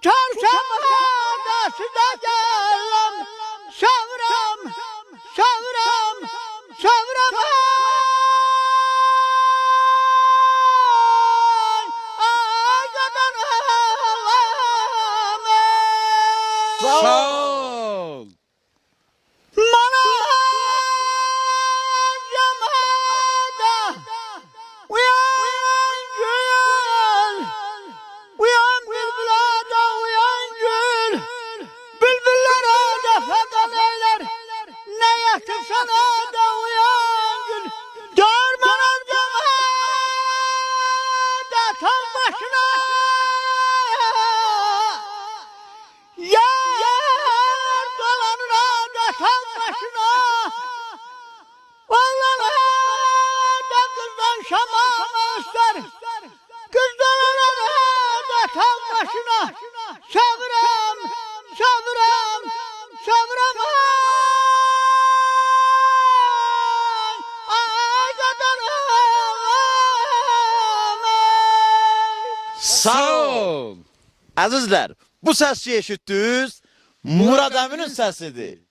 çarşamba size gelem Şavram, şavram, şavram Ağadan ağlam Sağ ol. Mana yamada Uyan gül Uyan bülbülada uyan gül Bülbüllere de feda eyler Ne yakışana da uyan gül Dörmanın yamada tam başına Yar dolanına da tam başına Oğlana da kızdan şamama ister Kızlarına da tam başına Şavram, şavram, şavram Ağadan ağlam Sağ ol. Azizler, bu sesi eşittiniz. Murad Emin'in sesidir.